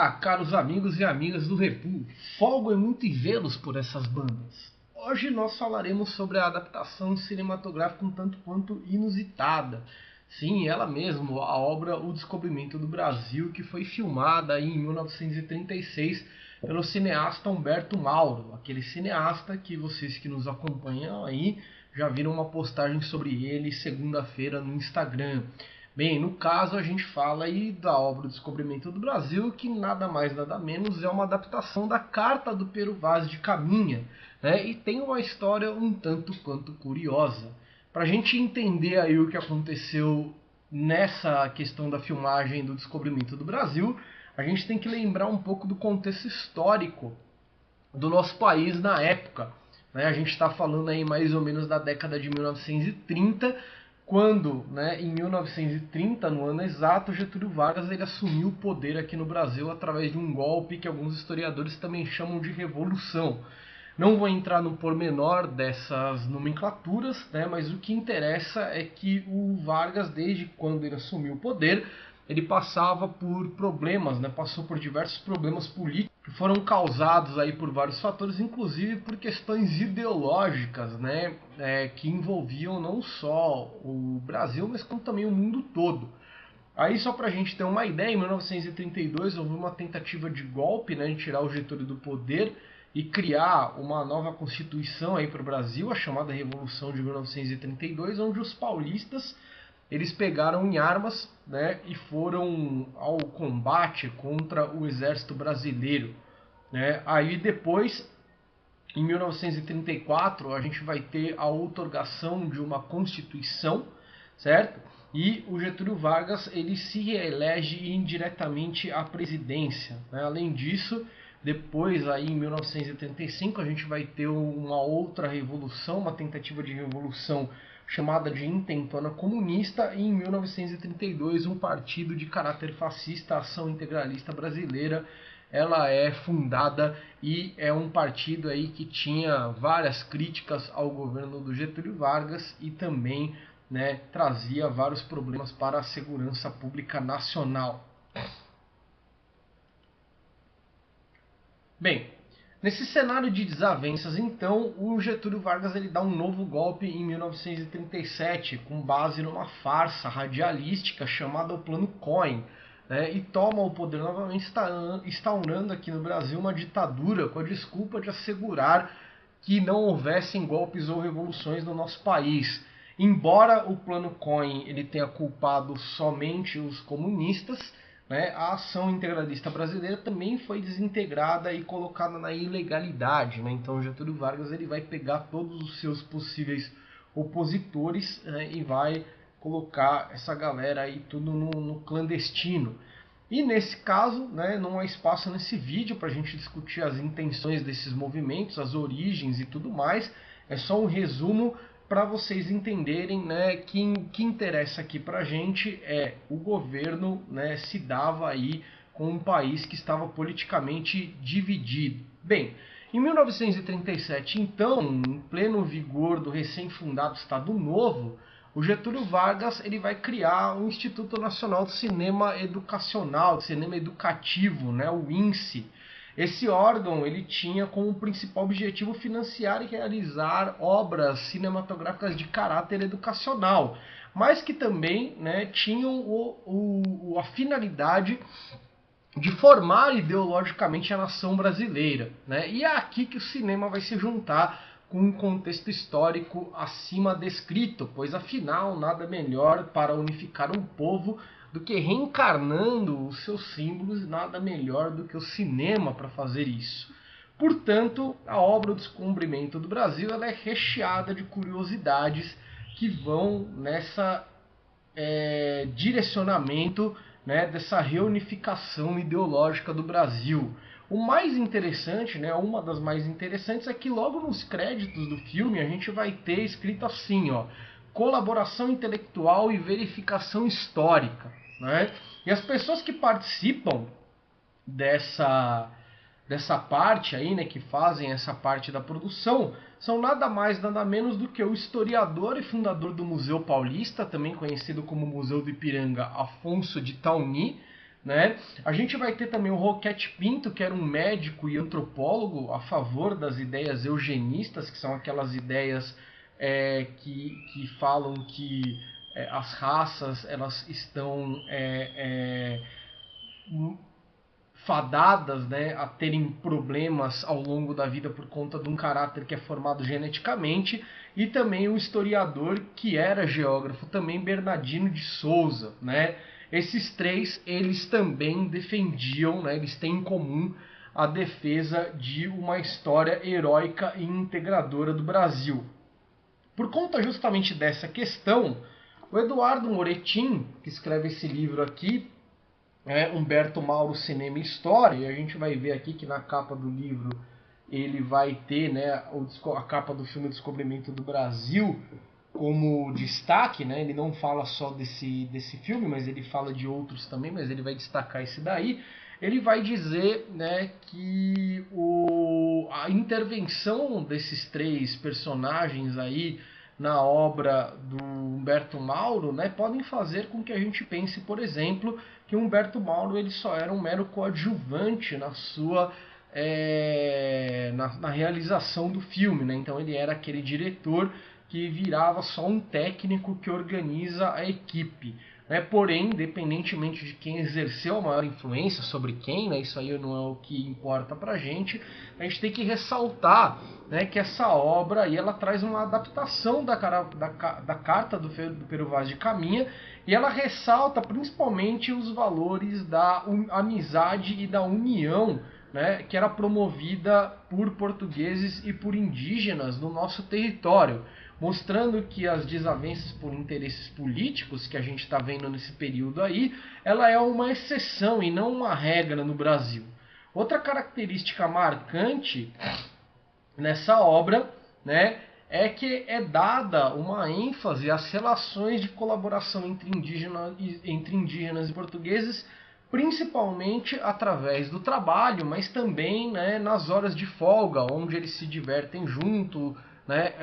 Olá, caros amigos e amigas do Repu. Folgo muito em vê-los por essas bandas. Hoje nós falaremos sobre a adaptação cinematográfica um tanto quanto inusitada. Sim, ela mesma, a obra O Descobrimento do Brasil, que foi filmada em 1936 pelo cineasta Humberto Mauro, aquele cineasta que vocês que nos acompanham aí já viram uma postagem sobre ele segunda-feira no Instagram. Bem, no caso a gente fala aí da obra O Descobrimento do Brasil, que nada mais nada menos é uma adaptação da Carta do Pero Vaz de Caminha, né? E tem uma história um tanto quanto curiosa. Para a gente entender aí o que aconteceu nessa questão da filmagem do Descobrimento do Brasil, a gente tem que lembrar um pouco do contexto histórico do nosso país na época, né? A gente está falando aí mais ou menos da década de 1930, quando, né, em 1930, no ano exato, Getúlio Vargas ele assumiu o poder aqui no Brasil através de um golpe que alguns historiadores também chamam de revolução. Não vou entrar no pormenor dessas nomenclaturas, né, mas o que interessa é que o Vargas, desde quando ele assumiu o poder, ele passava por problemas, né, passou por diversos problemas políticos que foram causados aí por vários fatores, inclusive por questões ideológicas, né, que envolviam não só o Brasil, mas como também o mundo todo. Aí só para a gente ter uma ideia, em 1932 houve uma tentativa de golpe, né, de tirar o Getúlio do poder e criar uma nova constituição aí para o Brasil, a chamada Revolução de 1932, onde os paulistas eles pegaram em armas, né, e foram ao combate contra o exército brasileiro, né? Aí depois, em 1934, a gente vai ter a outorgação de uma constituição, certo? E o Getúlio Vargas ele se reelege indiretamente à presidência, né? Além disso, depois aí em 1935 a gente vai ter uma outra revolução, uma tentativa de revolução chamada de Intentona Comunista, e em 1932 um partido de caráter fascista, Ação Integralista Brasileira, ela é fundada e é um partido aí que tinha várias críticas ao governo do Getúlio Vargas e também, né, trazia vários problemas para a segurança pública nacional. Bem, nesse cenário de desavenças, então, o Getúlio Vargas ele dá um novo golpe em 1937, com base numa farsa radialística chamada o Plano Cohen, né, e toma o poder novamente, instaurando aqui no Brasil uma ditadura com a desculpa de assegurar que não houvessem golpes ou revoluções no nosso país. Embora o Plano Cohen ele tenha culpado somente os comunistas, né, a Ação Integralista Brasileira também foi desintegrada e colocada na ilegalidade, né? Então Getúlio Vargas ele vai pegar todos os seus possíveis opositores, né, e vai colocar essa galera aí tudo no clandestino. E nesse caso, né, não há espaço nesse vídeo para a gente discutir as intenções desses movimentos, as origens e tudo mais. É só um resumo para vocês entenderem, né, que o que interessa aqui para a gente é o governo, né, se dava aí com um país que estava politicamente dividido. Bem, em 1937, então, em pleno vigor do recém-fundado Estado Novo, o Getúlio Vargas ele vai criar o Instituto Nacional de Cinema Educacional, de Cinema Educativo, né, o INSE. Esse órgão ele tinha como principal objetivo financiar e realizar obras cinematográficas de caráter educacional, mas que também, né, tinham a finalidade de formar ideologicamente a nação brasileira, né? E é aqui que o cinema vai se juntar com um contexto histórico acima descrito, pois afinal nada melhor para unificar um povo do que reencarnando os seus símbolos, nada melhor do que o cinema para fazer isso. Portanto, a obra O Descobrimento do Brasil ela é recheada de curiosidades que vão nessa direcionamento, né, dessa reunificação ideológica do Brasil. O mais interessante, né, uma das mais interessantes, é que logo nos créditos do filme a gente vai ter escrito assim, ó, colaboração intelectual e verificação histórica, né? E as pessoas que participam dessa parte aí, né, que fazem essa parte da produção, são nada mais, nada menos do que o historiador e fundador do Museu Paulista, também conhecido como Museu do Ipiranga, Afonso de Tauny, né? A gente vai ter também o Roquete Pinto, que era um médico e antropólogo a favor das ideias eugenistas, que são aquelas ideias que falam que as raças elas estão fadadas, né, a terem problemas ao longo da vida por conta de um caráter que é formado geneticamente, e também o historiador que era geógrafo também, Bernardino de Souza, né? Esses três, eles também defendiam, né, eles têm em comum a defesa de uma história heróica e integradora do Brasil. Por conta justamente dessa questão, o Eduardo Moretin, que escreve esse livro aqui, Humberto Mauro, Cinema e História, e a gente vai ver aqui que na capa do livro ele vai ter, né, a capa do filme Descobrimento do Brasil como destaque, né? Ele não fala só desse filme, mas ele fala de outros também, mas ele vai destacar esse daí. Ele vai dizer, né, que a intervenção desses três personagens aí na obra do Humberto Mauro, né, podem fazer com que a gente pense, por exemplo, que o Humberto Mauro ele só era um mero coadjuvante na sua na realização do filme, né? Então ele era aquele diretor que virava só um técnico que organiza a equipe, né? Porém, independentemente de quem exerceu a maior influência sobre quem, né? Isso aí não é o que importa pra gente. A gente tem que ressaltar, né, que essa obra aí, ela traz uma adaptação da carta do Pero Vaz de Caminha, e ela ressalta principalmente os valores da amizade e da união, né, que era promovida por portugueses e por indígenas no nosso território, mostrando que as desavenças por interesses políticos que a gente está vendo nesse período aí, ela é uma exceção e não uma regra no Brasil. Outra característica marcante nessa obra, né, é que é dada uma ênfase às relações de colaboração entre indígenas e portugueses, principalmente através do trabalho, mas também, né, nas horas de folga, onde eles se divertem juntos, né,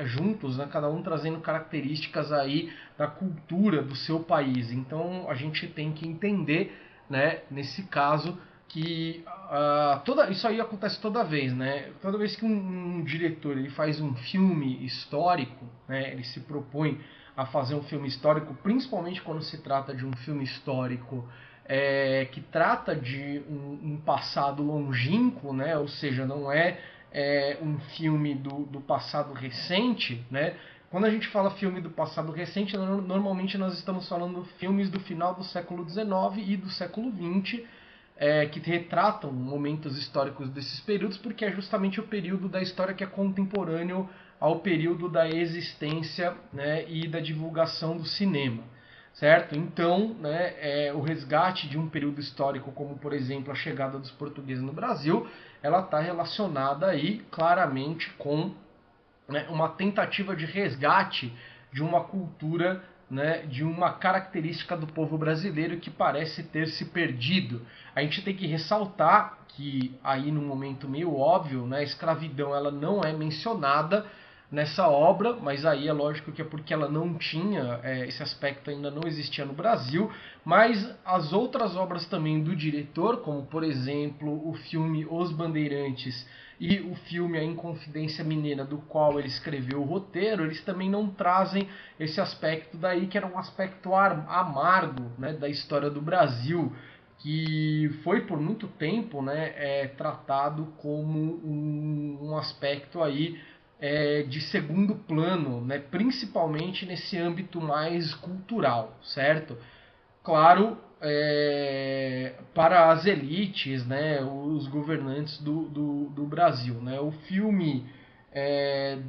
cada um trazendo características aí da cultura do seu país. Então a gente tem que entender, né, nesse caso, que isso aí acontece toda vez, né? Toda vez que um diretor ele faz um filme histórico, né, ele se propõe a fazer um filme histórico, principalmente quando se trata de um filme histórico que trata de um passado longínquo, né? Ou seja, não é um filme do passado recente, né? Quando a gente fala filme do passado recente, normalmente nós estamos falando filmes do final do século XIX e do século XX, que retratam momentos históricos desses períodos, porque é justamente o período da história que é contemporâneo ao período da existência, né, e da divulgação do cinema, certo? Então, né, o resgate de um período histórico, como por exemplo a chegada dos portugueses no Brasil, ela está relacionada aí claramente com, né, uma tentativa de resgate de uma cultura, né, de uma característica do povo brasileiro que parece ter se perdido. A gente tem que ressaltar que aí num momento meio óbvio, né, a escravidão ela não é mencionada nessa obra, mas aí é lógico que é porque ela não tinha, esse aspecto ainda não existia no Brasil, mas as outras obras também do diretor, como por exemplo o filme Os Bandeirantes e o filme A Inconfidência Mineira, do qual ele escreveu o roteiro, eles também não trazem esse aspecto daí, que era um aspecto amargo, né, da história do Brasil, que foi por muito tempo, né, tratado como um aspecto aí de segundo plano, né, principalmente nesse âmbito mais cultural, certo? Claro, para as elites, né, os governantes do Brasil, né? O filme,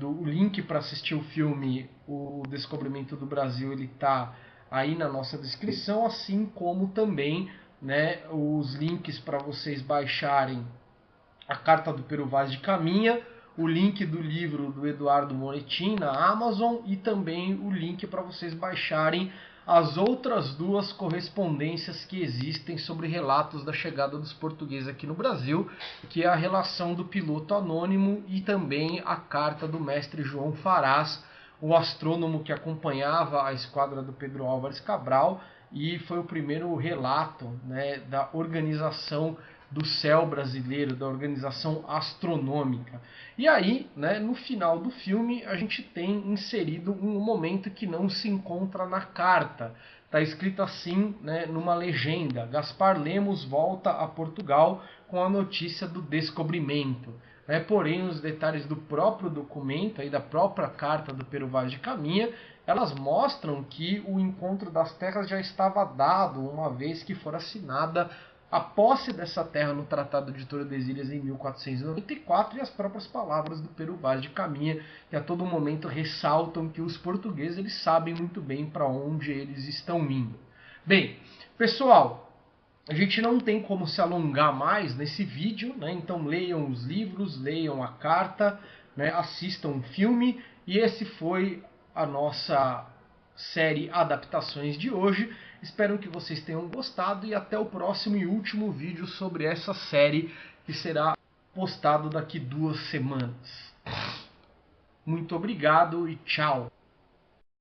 o link para assistir o filme O Descobrimento do Brasil, ele está aí na nossa descrição, assim como também, né, os links para vocês baixarem a Carta do Pero Vaz de Caminha, o link do livro do Eduardo Moretin na Amazon e também o link para vocês baixarem as outras duas correspondências que existem sobre relatos da chegada dos portugueses aqui no Brasil, que é a relação do piloto anônimo e também a carta do mestre João Farás, o astrônomo que acompanhava a esquadra do Pedro Álvares Cabral e foi o primeiro relato, né, da organização do céu brasileiro, da organização astronômica. E aí, né, no final do filme, a gente tem inserido um momento que não se encontra na carta. Está escrito assim, né, numa legenda: Gaspar Lemos volta a Portugal com a notícia do descobrimento. Porém, os detalhes do próprio documento, aí, da própria carta do Pero Vaz de Caminha, elas mostram que o encontro das terras já estava dado, uma vez que fora assinada a posse dessa terra no Tratado de Tordesilhas em 1494, e as próprias palavras do Pero Vaz de Caminha, que a todo momento ressaltam que os portugueses eles sabem muito bem para onde eles estão indo. Bem, pessoal, a gente não tem como se alongar mais nesse vídeo, né? Então leiam os livros, leiam a carta, né? Assistam o filme, e esse foi a nossa série Adaptações de hoje. Espero que vocês tenham gostado e até o próximo e último vídeo sobre essa série, que será postado daqui 2 semanas. Muito obrigado e tchau!